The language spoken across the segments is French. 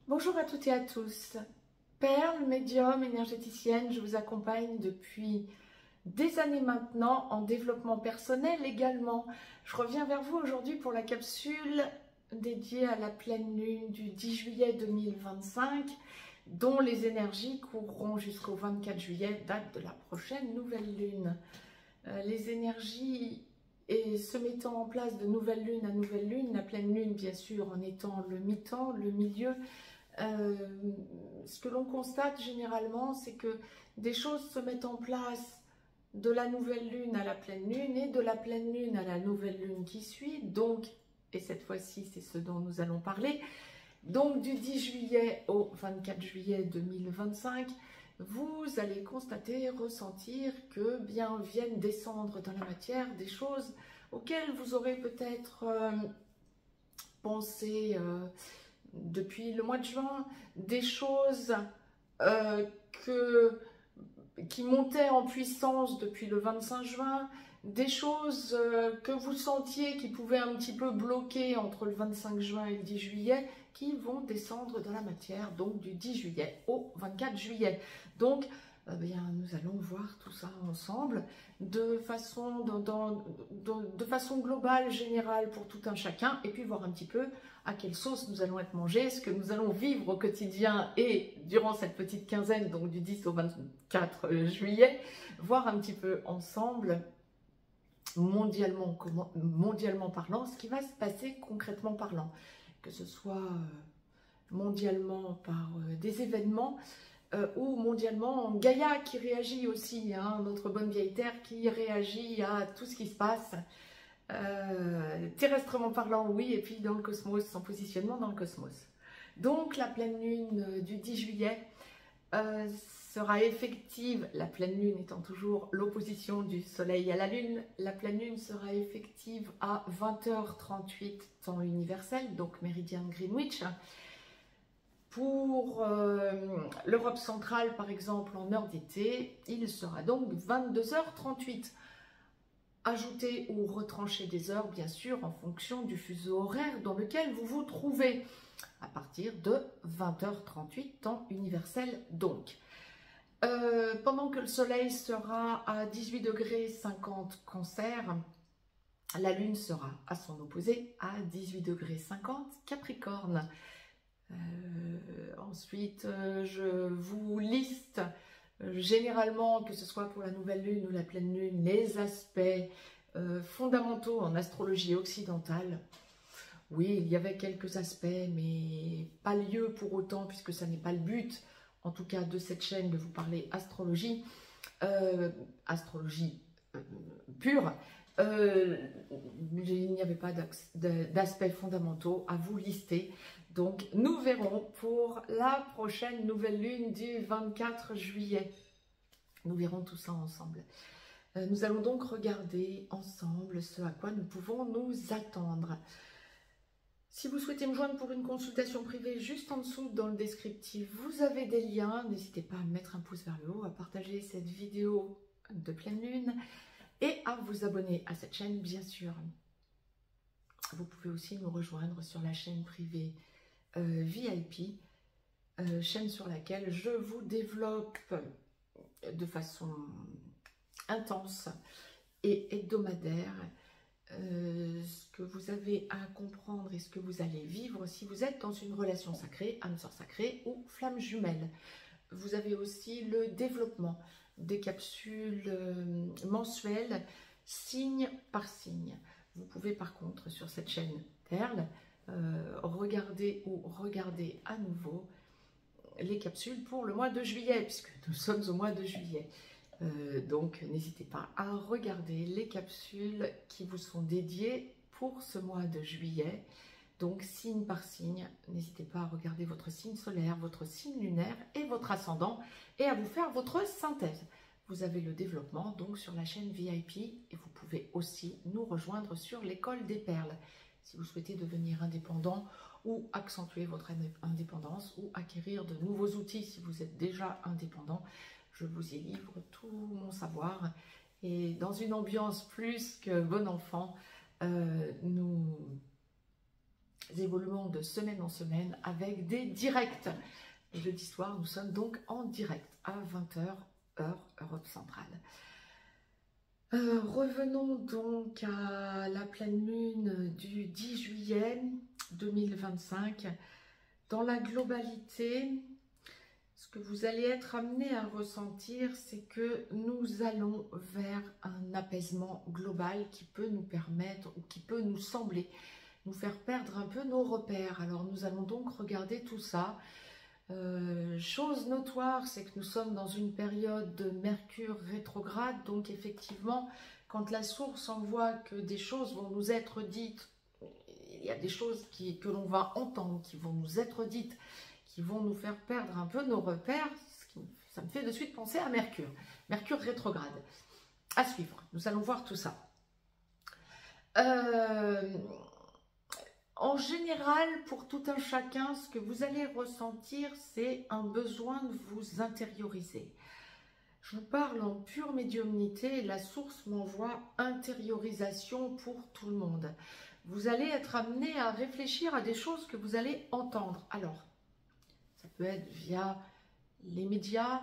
Bonjour à toutes et à tous. Perle, médium, énergéticienne, je vous accompagne depuis des années maintenant en développement personnel également. Je reviens vers vous aujourd'hui pour la capsule dédiée à la pleine lune du 10 juillet 2025, dont les énergies courront jusqu'au 24 juillet, date de la prochaine nouvelle lune. Les énergies et se mettant en place de nouvelle lune à nouvelle lune, la pleine lune bien sûr en étant le mi-temps, le milieu. Ce que l'on constate généralement, c'est que des choses se mettent en place de la nouvelle lune à la pleine lune et de la pleine lune à la nouvelle lune qui suit. Donc, et cette fois-ci, c'est ce dont nous allons parler, donc du 10 juillet au 24 juillet 2025, vous allez constater, ressentir que bien viennent descendre dans la matière des choses auxquelles vous aurez peut-être pensé depuis le mois de juin, des choses qui montaient en puissance depuis le 25 juin, des choses que vous sentiez qui pouvaient un petit peu bloquer entre le 25 juin et le 10 juillet, qui vont descendre dans la matière, donc du 10 juillet au 24 juillet. Donc, bien, nous allons voir tout ça ensemble de façon globale, générale pour tout un chacun, et puis voir un petit peu à quelle sauce nous allons être mangés, ce que nous allons vivre au quotidien et durant cette petite quinzaine, donc du 10 au 24 juillet, voir un petit peu ensemble, mondialement parlant, ce qui va se passer concrètement parlant, que ce soit mondialement par des événements, ou mondialement Gaïa qui réagit aussi, hein, notre bonne vieille Terre qui réagit à tout ce qui se passe, terrestrement parlant, oui, et puis dans le cosmos, son positionnement dans le cosmos. Donc la pleine lune du 10 juillet sera effective, la pleine lune étant toujours l'opposition du soleil à la lune, la pleine lune sera effective à 20h38 temps universel, donc méridien Greenwich. Pour l'Europe centrale, par exemple, en heure d'été, il sera donc 22h38. Ajoutez ou retranchez des heures, bien sûr, en fonction du fuseau horaire dans lequel vous vous trouvez, à partir de 20h38, temps universel donc. Pendant que le soleil sera à 18 degrés 50 Cancer, la lune sera à son opposé à 18 degrés 50 Capricorne. Ensuite, je vous liste généralement, que ce soit pour la nouvelle lune ou la pleine lune, les aspects fondamentaux en astrologie occidentale. Oui, il y avait quelques aspects, mais pas lieu pour autant, puisque ça n'est pas le but, en tout cas de cette chaîne, de vous parler astrologie, astrologie pure. Il n'y avait pas d'aspects fondamentaux à vous lister. Donc, nous verrons pour la prochaine nouvelle lune du 24 juillet. Nous verrons tout ça ensemble. Nous allons donc regarder ensemble ce à quoi nous pouvons nous attendre. Si vous souhaitez me joindre pour une consultation privée, juste en dessous dans le descriptif, vous avez des liens. N'hésitez pas à mettre un pouce vers le haut, à partager cette vidéo de pleine lune et à vous abonner à cette chaîne, bien sûr. Vous pouvez aussi nous rejoindre sur la chaîne privée VIP, chaîne sur laquelle je vous développe de façon intense et hebdomadaire ce que vous avez à comprendre et ce que vous allez vivre si vous êtes dans une relation sacrée, âme sœur sacrée ou flamme jumelle. Vous avez aussi le développement des capsules mensuelles, signe par signe. Vous pouvez par contre sur cette chaîne Perle regarder à nouveau les capsules pour le mois de juillet, puisque nous sommes au mois de juillet. Donc n'hésitez pas à regarder les capsules qui vous sont dédiées pour ce mois de juillet. Donc signe par signe, n'hésitez pas à regarder votre signe solaire, votre signe lunaire et votre ascendant et à vous faire votre synthèse. Vous avez le développement donc sur la chaîne VIP et vous pouvez aussi nous rejoindre sur l'école des perles. Si vous souhaitez devenir indépendant ou accentuer votre indépendance ou acquérir de nouveaux outils si vous êtes déjà indépendant, je vous y livre tout mon savoir. Et dans une ambiance plus que bon enfant, nous évoluements de semaine en semaine avec des directs. Et jeudi soir, nous sommes donc en direct à 20 h, heure Europe centrale. Revenons donc à la pleine lune du 10 juillet 2025. Dans la globalité, ce que vous allez être amené à ressentir, c'est que nous allons vers un apaisement global qui peut nous permettre, ou qui peut nous sembler, nous faire perdre un peu nos repères. Alors nous allons donc regarder tout ça. Chose notoire, c'est que nous sommes dans une période de Mercure rétrograde, donc effectivement, quand la source envoie que des choses vont nous être dites, il y a des choses que l'on va entendre, qui vont nous être dites, qui vont nous faire perdre un peu nos repères. Ça me fait de suite penser à Mercure. Mercure rétrograde. À suivre, nous allons voir tout ça. En général, pour tout un chacun, ce que vous allez ressentir, c'est un besoin de vous intérioriser. Je vous parle en pure médiumnité, la source m'envoie intériorisation pour tout le monde. Vous allez être amené à réfléchir à des choses que vous allez entendre. Alors, ça peut être via les médias,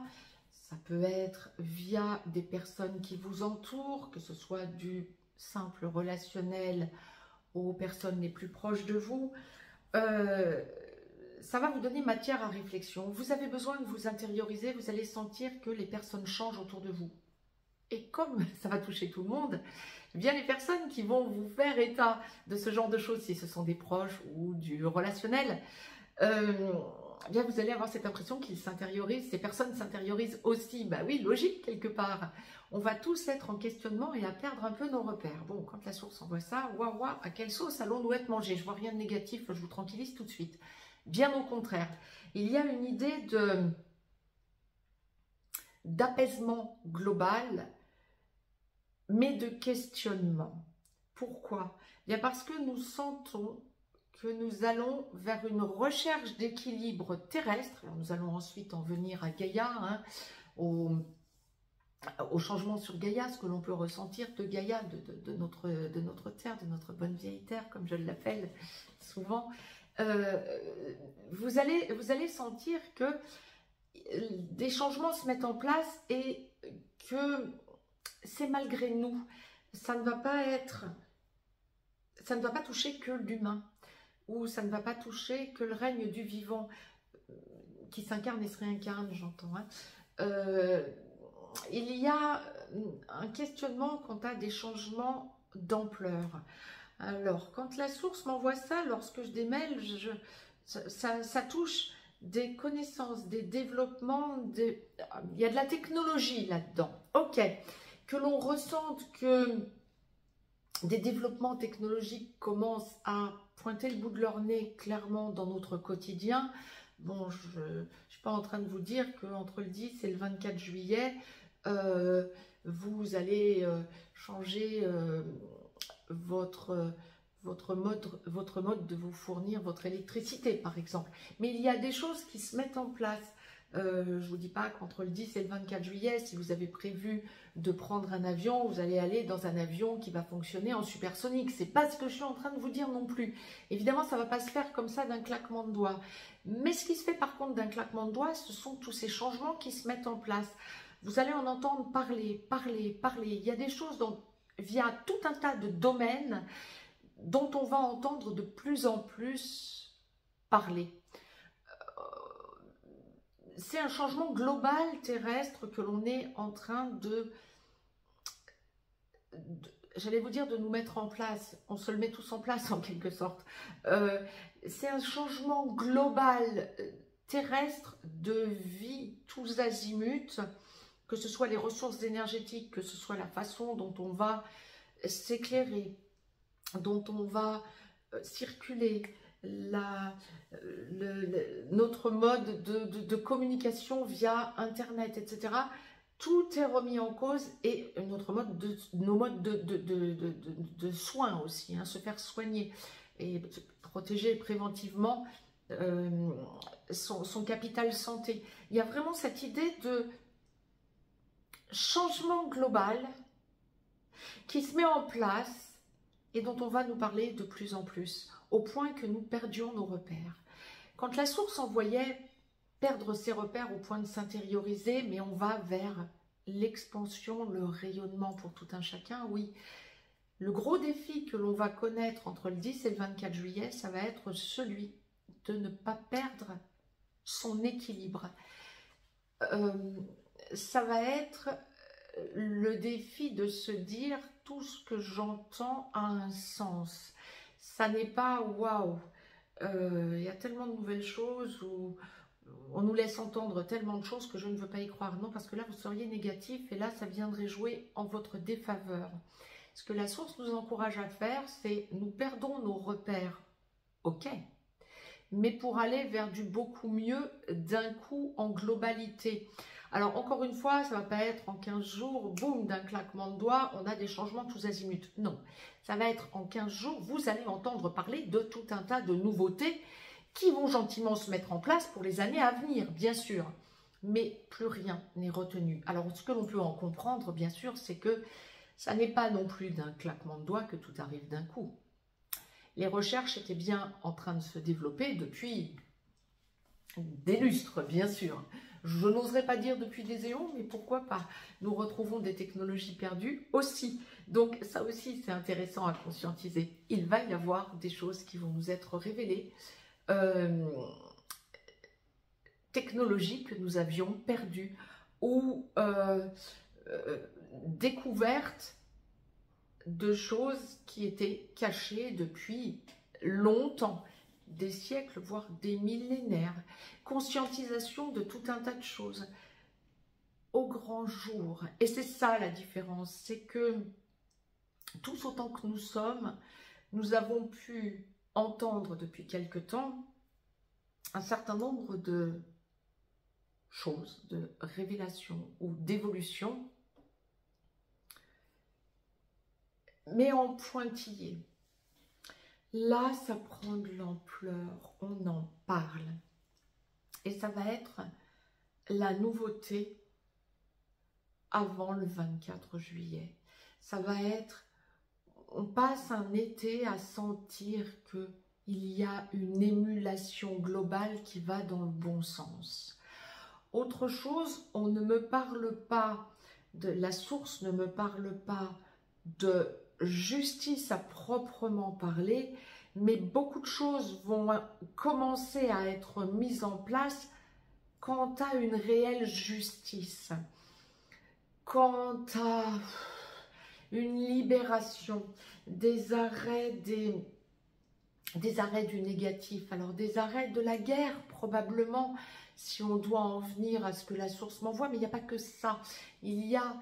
ça peut être via des personnes qui vous entourent, que ce soit du simple relationnel aux personnes les plus proches de vous. Ça va vous donner matière à réflexion. Vous avez besoin de vous intérioriser, vous allez sentir que les personnes changent autour de vous. Et comme ça va toucher tout le monde, eh bien les personnes qui vont vous faire état de ce genre de choses, si ce sont des proches ou du relationnel, eh bien vous allez avoir cette impression qu'ils s'intériorisent, ces personnes s'intériorisent aussi. Bah oui, logique quelque part. On va tous être en questionnement et à perdre un peu nos repères. Bon, quand la source envoie ça, waouh, à quelle sauce allons-nous être mangés? Je vois rien de négatif, je vous tranquillise tout de suite. Bien au contraire, il y a une idée d'apaisement global, mais de questionnement. Pourquoi? Bien parce que nous sentons que nous allons vers une recherche d'équilibre terrestre. Alors nous allons ensuite en venir à Gaïa, hein, au changement sur Gaïa, ce que l'on peut ressentir de Gaïa, de notre terre, de notre bonne vieille terre, comme je l'appelle souvent. Vous allez sentir que des changements se mettent en place et que c'est malgré nous. Ça ne va pas toucher que l'humain, ou ça ne va pas toucher que le règne du vivant qui s'incarne et se réincarne, j'entends. Hein. Il y a un questionnement quant à des changements d'ampleur. Alors, quand la source m'envoie ça, lorsque je démêle, ça touche des connaissances, des développements, il y a de la technologie là-dedans. Ok, que l'on ressente que des développements technologiques commencent à pointer le bout de leur nez clairement dans notre quotidien. Bon, je ne suis pas en train de vous dire qu'entre le 10 et le 24 juillet, vous allez changer votre mode de vous fournir votre électricité, par exemple. Mais il y a des choses qui se mettent en place. Je ne vous dis pas qu'entre le 10 et le 24 juillet, si vous avez prévu de prendre un avion, vous allez aller dans un avion qui va fonctionner en supersonique. Ce n'est pas ce que je suis en train de vous dire non plus. Évidemment, ça ne va pas se faire comme ça d'un claquement de doigts. Mais ce qui se fait par contre d'un claquement de doigts, ce sont tous ces changements qui se mettent en place. Vous allez en entendre parler. Il y a des choses via tout un tas de domaines dont on va entendre de plus en plus parler. C'est un changement global terrestre que l'on est en train j'allais vous dire de nous mettre en place. On se le met tous en place en quelque sorte. C'est un changement global terrestre de vie tous azimuts, que ce soit les ressources énergétiques, que ce soit la façon dont on va s'éclairer, dont on va circuler, notre mode de communication via Internet, etc. Tout est remis en cause et nos modes de soins aussi, hein, se faire soigner et protéger préventivement son capital santé. Il y a vraiment cette idée de changement global qui se met en place et dont on va nous parler de plus en plus. au point que nous perdions nos repères. Quand la source envoyait perdre ses repères au point de s'intérioriser, mais on va vers l'expansion, le rayonnement pour tout un chacun, oui. Le gros défi que l'on va connaître entre le 10 et le 24 juillet, ça va être celui de ne pas perdre son équilibre. Ça va être le défi de se dire tout ce que j'entends a un sens. Ça n'est pas waouh, il y a tellement de nouvelles choses où on nous laisse entendre tellement de choses que je ne veux pas y croire. Non, parce que là vous seriez négatif et là ça viendrait jouer en votre défaveur. Ce que la source nous encourage à faire, c'est nous perdons nos repères. Ok, mais pour aller vers du beaucoup mieux d'un coup en globalité. Alors encore une fois, ça ne va pas être en 15 jours, boum, d'un claquement de doigts, on a des changements tous azimuts. Non, ça va être en 15 jours, vous allez entendre parler de tout un tas de nouveautés qui vont gentiment se mettre en place pour les années à venir, bien sûr. Mais plus rien n'est retenu. Alors ce que l'on peut en comprendre, bien sûr, c'est que ça n'est pas non plus d'un claquement de doigts que tout arrive d'un coup. Les recherches étaient bien en train de se développer depuis des lustres, bien sûr. Je n'oserais pas dire depuis des éons, mais pourquoi pas. Nous retrouvons des technologies perdues aussi. Donc ça aussi, c'est intéressant à conscientiser. Il va y avoir des choses qui vont nous être révélées, technologies que nous avions perdues ou découvertes de choses qui étaient cachées depuis longtemps, des siècles, voire des millénaires. Conscientisation de tout un tas de choses au grand jour. Et c'est ça la différence, c'est que tous autant que nous sommes, nous avons pu entendre depuis quelque temps un certain nombre de choses, de révélations ou d'évolutions, mais en pointillé. Là, ça prend de l'ampleur, on en parle. Et ça va être la nouveauté avant le 24 juillet. Ça va être, on passe un été à sentir qu'il y a une émulation globale qui va dans le bon sens. Autre chose, on ne me parle pas la source ne me parle pas de justice à proprement parler, mais beaucoup de choses vont commencer à être mises en place quant à une réelle justice, quant à une libération, des arrêts du négatif, alors des arrêts de la guerre probablement, si on doit en venir à ce que la source m'envoie, mais il n'y a pas que ça, il y a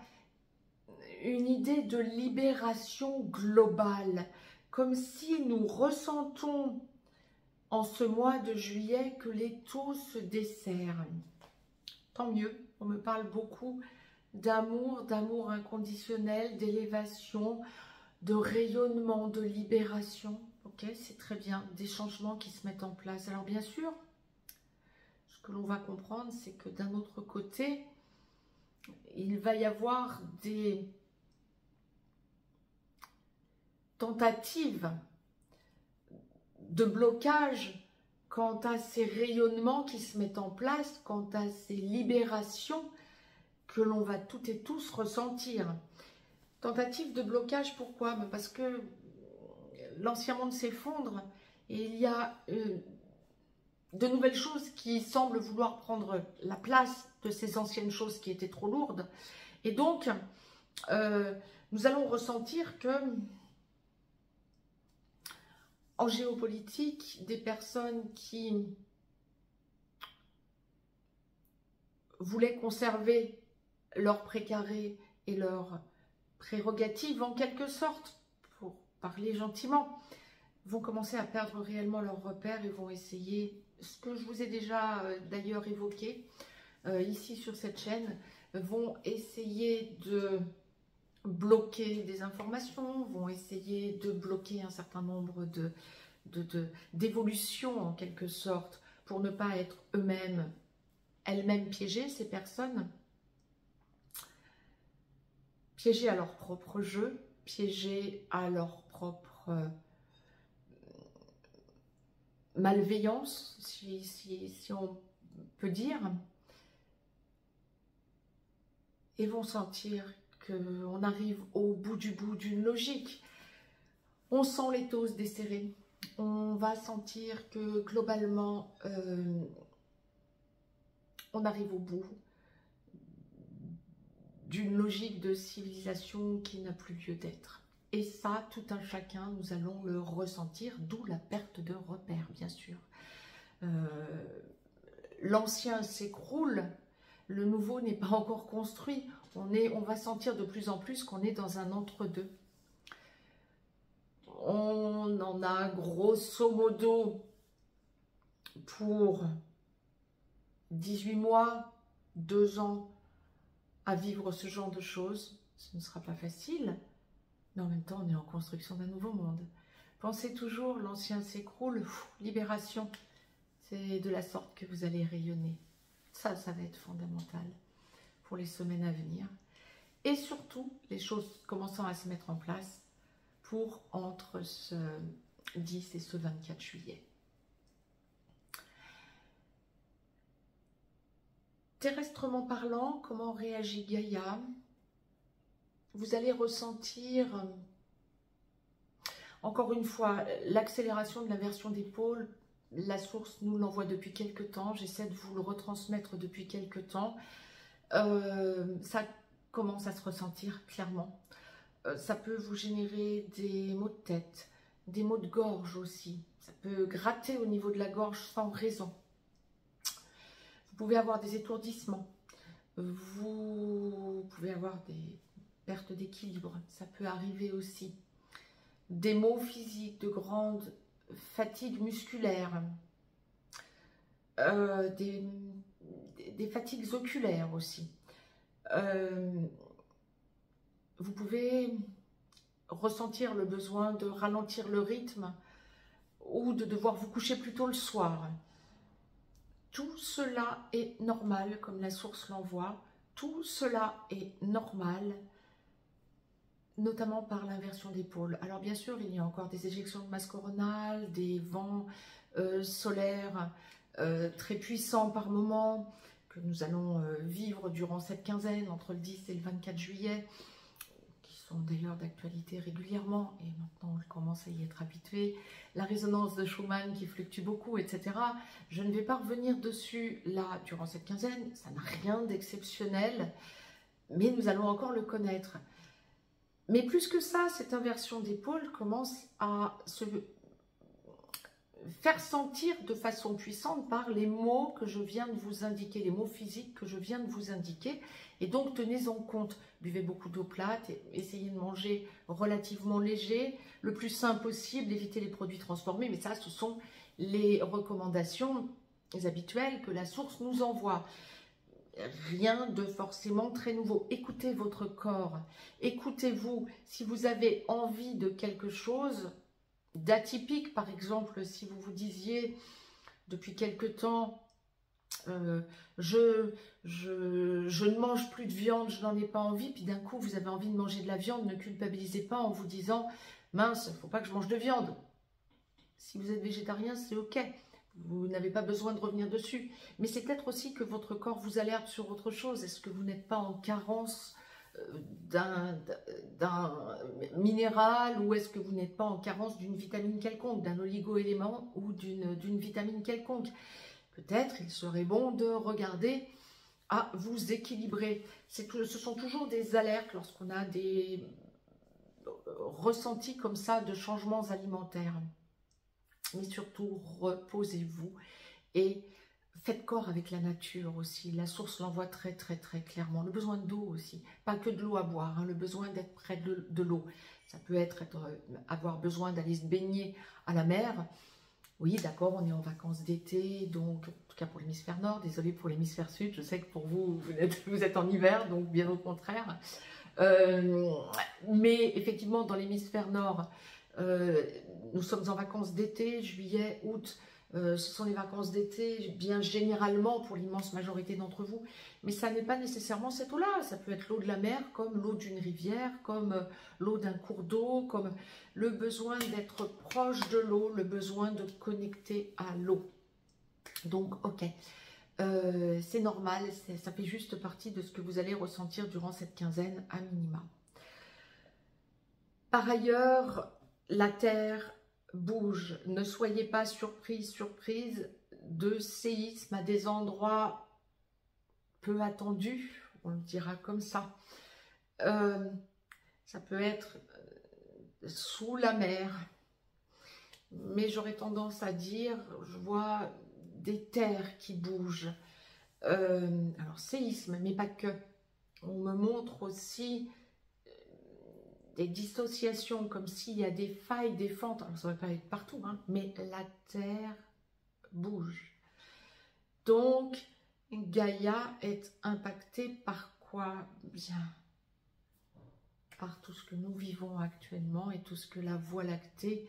une idée de libération globale, comme si nous ressentons en ce mois de juillet que les taux se desserrent. Tant mieux, on me parle beaucoup d'amour inconditionnel, d'élévation, de rayonnement, de libération. Ok, c'est très bien, des changements qui se mettent en place. Alors bien sûr, ce que l'on va comprendre, c'est que d'un autre côté, il va y avoir des tentatives de blocage quant à ces rayonnements qui se mettent en place, quant à ces libérations que l'on va toutes et tous ressentir. Tentative de blocage, pourquoi? Parce que l'ancien monde s'effondre et il y a de nouvelles choses qui semblent vouloir prendre la place de ces anciennes choses qui étaient trop lourdes. Et donc, nous allons ressentir que en géopolitique, des personnes qui voulaient conserver leur précaré et leurs prérogatives, en quelque sorte, pour parler gentiment, vont commencer à perdre réellement leurs repères et vont essayer, ce que je vous ai déjà d'ailleurs évoqué ici sur cette chaîne, vont essayer de bloquer des informations, vont essayer de bloquer un certain nombre d'évolutions en quelque sorte, pour ne pas être elles-mêmes piégées, ces personnes, piégées à leur propre jeu, piégées à leur propre malveillance, si on peut dire, et vont sentir qu'on arrive au bout d'une logique. On sent les taux se desserrer. On va sentir que globalement, on arrive au bout d'une logique de civilisation qui n'a plus lieu d'être. Et ça, tout un chacun, nous allons le ressentir, d'où la perte de repères, bien sûr. L'ancien s'écroule, le nouveau n'est pas encore construit. On va sentir de plus en plus qu'on est dans un entre-deux. On en a grosso modo pour 18 mois, 2 ans à vivre ce genre de choses. Ce ne sera pas facile, mais en même temps, on est en construction d'un nouveau monde. Pensez toujours, l'ancien s'écroule, libération. C'est de la sorte que vous allez rayonner. Ça va être fondamental pour les semaines à venir. Et surtout, les choses commençant à se mettre en place pour entre ce 10 et ce 24 juillet. Terrestrement parlant, comment réagit Gaïa? Vous allez ressentir, encore une fois, l'accélération de l'inversion des pôles. La source nous l'envoie depuis quelque temps. J'essaie de vous le retransmettre depuis quelque temps. Ça commence à se ressentir clairement. Ça peut vous générer des maux de tête, des maux de gorge aussi. Ça peut gratter au niveau de la gorge sans raison. Vous pouvez avoir des étourdissements. Vous pouvez avoir des pertes d'équilibre. Ça peut arriver aussi. Des maux physiques, de grande fatigue musculaire. Des fatigues oculaires aussi. Vous pouvez ressentir le besoin de ralentir le rythme ou de devoir vous coucher plus tôt le soir. Tout cela est normal, comme la source l'envoie. Tout cela est normal, notamment par l'inversion des pôles. Alors bien sûr, il y a encore des éjections de masse coronale, des vents solaires très puissants par moment, que nous allons vivre durant cette quinzaine, entre le 10 et le 24 juillet, qui sont d'ailleurs d'actualité régulièrement, et maintenant on commence à y être habitué. La résonance de Schumann qui fluctue beaucoup, etc. Je ne vais pas revenir dessus là, durant cette quinzaine, ça n'a rien d'exceptionnel, mais nous allons encore le connaître. Mais plus que ça, cette inversion des pôles commence à se faire sentir de façon puissante par les mots que je viens de vous indiquer, les mots physiques que je viens de vous indiquer. Et donc, tenez-en compte. Buvez beaucoup d'eau plate, essayez de manger relativement léger, le plus sain possible, évitez les produits transformés. Mais ça, ce sont les recommandations habituelles que la source nous envoie. Rien de forcément très nouveau. Écoutez votre corps. Écoutez-vous. Si vous avez envie de quelque chose d'atypique, par exemple, si vous vous disiez depuis quelque temps je ne mange plus de viande, je n'en ai pas envie, puis d'un coup vous avez envie de manger de la viande, ne culpabilisez pas en vous disant mince, il ne faut pas que je mange de viande. Si vous êtes végétarien, c'est ok, vous n'avez pas besoin de revenir dessus, mais c'est peut-être aussi que votre corps vous alerte sur autre chose. Est-ce que vous n'êtes pas en carence d'un minéral, ou est-ce que vous n'êtes pas en carence d'une vitamine quelconque, d'un oligo-élément ou d'une vitamine quelconque? Peut-être il serait bon de regarder à vous équilibrer. Ce sont toujours des alertes lorsqu'on a des ressentis comme ça de changements alimentaires. Mais surtout, reposez-vous et faites corps avec la nature aussi. La source l'envoie très très très clairement. Le besoin d'eau aussi, pas que de l'eau à boire, hein, le besoin d'être près de l'eau. Ça peut être avoir besoin d'aller se baigner à la mer. Oui, d'accord, on est en vacances d'été, donc en tout cas pour l'hémisphère nord, désolé pour l'hémisphère sud, je sais que pour vous, vous êtes en hiver, donc bien au contraire. Mais effectivement, dans l'hémisphère nord, nous sommes en vacances d'été, juillet, août, Ce sont les vacances d'été, bien généralement pour l'immense majorité d'entre vous. Mais ça n'est pas nécessairement cette eau-là. Ça peut être l'eau de la mer, comme l'eau d'une rivière, comme l'eau d'un cours d'eau, comme le besoin d'être proche de l'eau, le besoin de connecter à l'eau. Donc, ok. C'est normal, ça fait juste partie de ce que vous allez ressentir durant cette quinzaine à minima. Par ailleurs, la Terre bouge. Ne soyez pas surprise de séismes à des endroits peu attendus, on le dira comme ça. Ça peut être sous la mer, mais j'aurais tendance à dire, je vois des terres qui bougent. Alors séisme, mais pas que. On me montre aussi des dissociations, comme s'il y a des failles, des fentes. Alors ça ne va pas être partout, hein, mais la Terre bouge. Donc, Gaïa est impactée par quoi? Bien, par tout ce que nous vivons actuellement et tout ce que la Voie lactée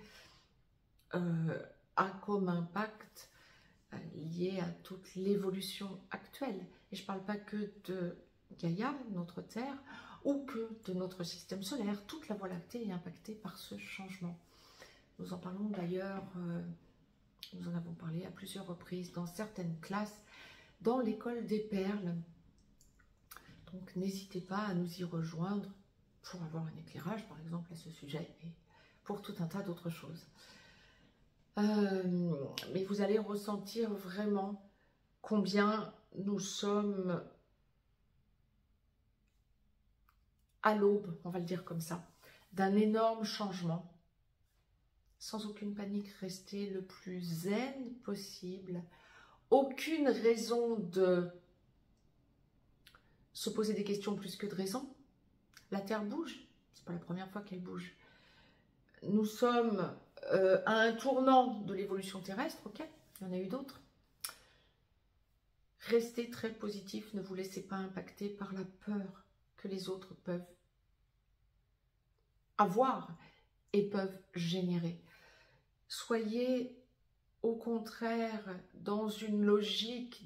a comme impact lié à toute l'évolution actuelle. Et je ne parle pas que de Gaïa, notre Terre, ou que de notre système solaire. Toute la Voie lactée est impactée par ce changement. Nous en parlons d'ailleurs, nous en avons parlé à plusieurs reprises dans certaines classes, dans l'école des perles. Donc n'hésitez pas à nous y rejoindre pour avoir un éclairage, par exemple, à ce sujet, et pour tout un tas d'autres choses. Mais vous allez ressentir vraiment combien nous sommes à l'aube, on va le dire comme ça, d'un énorme changement. Sans aucune panique, restez le plus zen possible. Aucune raison de se poser des questions plus que de raison. La Terre bouge, c'est pas la première fois qu'elle bouge. Nous sommes à un tournant de l'évolution terrestre, ok, il y en a eu d'autres. Restez très positif, ne vous laissez pas impacter par la peur que les autres peuvent avoir et peuvent générer. Soyez au contraire dans une logique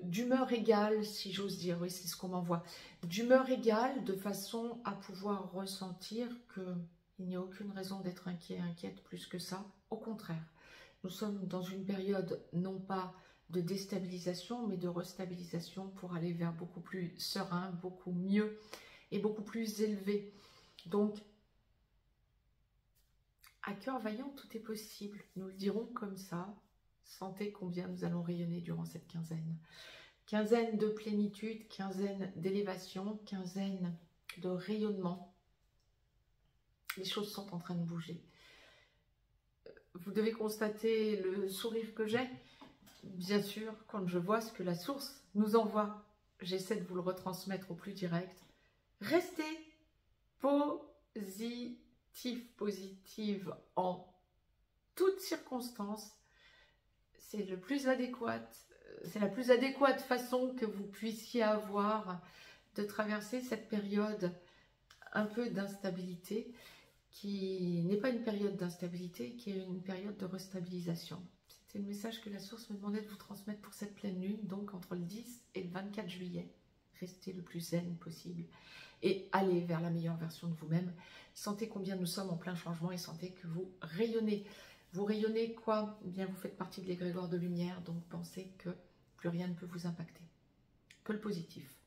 d'humeur égale, si j'ose dire, oui c'est ce qu'on m'envoie, d'humeur égale de façon à pouvoir ressentir qu'il n'y a aucune raison d'être inquiète plus que ça. Au contraire, nous sommes dans une période non pas de déstabilisation mais de restabilisation pour aller vers beaucoup plus serein, beaucoup mieux et beaucoup plus élevé. Donc, à cœur vaillant, tout est possible. Nous le dirons comme ça. Sentez combien nous allons rayonner durant cette quinzaine. Quinzaine de plénitude, quinzaine d'élévation, quinzaine de rayonnement. Les choses sont en train de bouger. Vous devez constater le sourire que j'ai. Bien sûr, quand je vois ce que la source nous envoie, j'essaie de vous le retransmettre au plus direct. Restez positive en toutes circonstances. C'est le plus adéquat, c'est la plus adéquate façon que vous puissiez avoir de traverser cette période un peu d'instabilité, qui n'est pas une période d'instabilité, qui est une période de restabilisation. C'était le message que la source me demandait de vous transmettre pour cette pleine lune, donc entre le 10 et le 24 juillet. Restez le plus zen possible et allez vers la meilleure version de vous-même. Sentez combien nous sommes en plein changement et sentez que vous rayonnez. Vous rayonnez quoi? Eh bien, vous faites partie de l'égrégore de lumière, donc pensez que plus rien ne peut vous impacter, que le positif.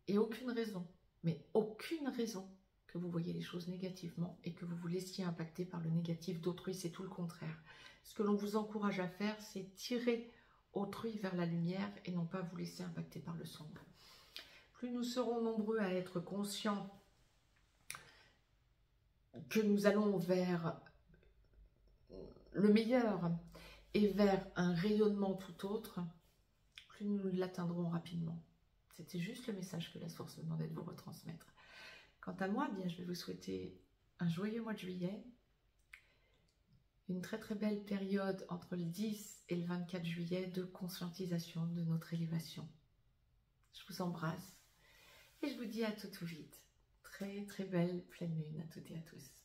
Et aucune raison, mais aucune raison que vous voyez les choses négativement et que vous vous laissiez impacter par le négatif d'autrui, c'est tout le contraire. Ce que l'on vous encourage à faire, c'est tirer autrui vers la lumière et non pas vous laisser impacter par le sombre. Plus nous serons nombreux à être conscients que nous allons vers le meilleur et vers un rayonnement tout autre, plus nous l'atteindrons rapidement. C'était juste le message que la source me demandait de vous retransmettre. Quant à moi, bien, je vais vous souhaiter un joyeux mois de juillet, une très très belle période entre le 10 et le 24 juillet de conscientisation de notre élévation. Je vous embrasse et je vous dis à tout vite. Très très belle pleine lune à toutes et à tous.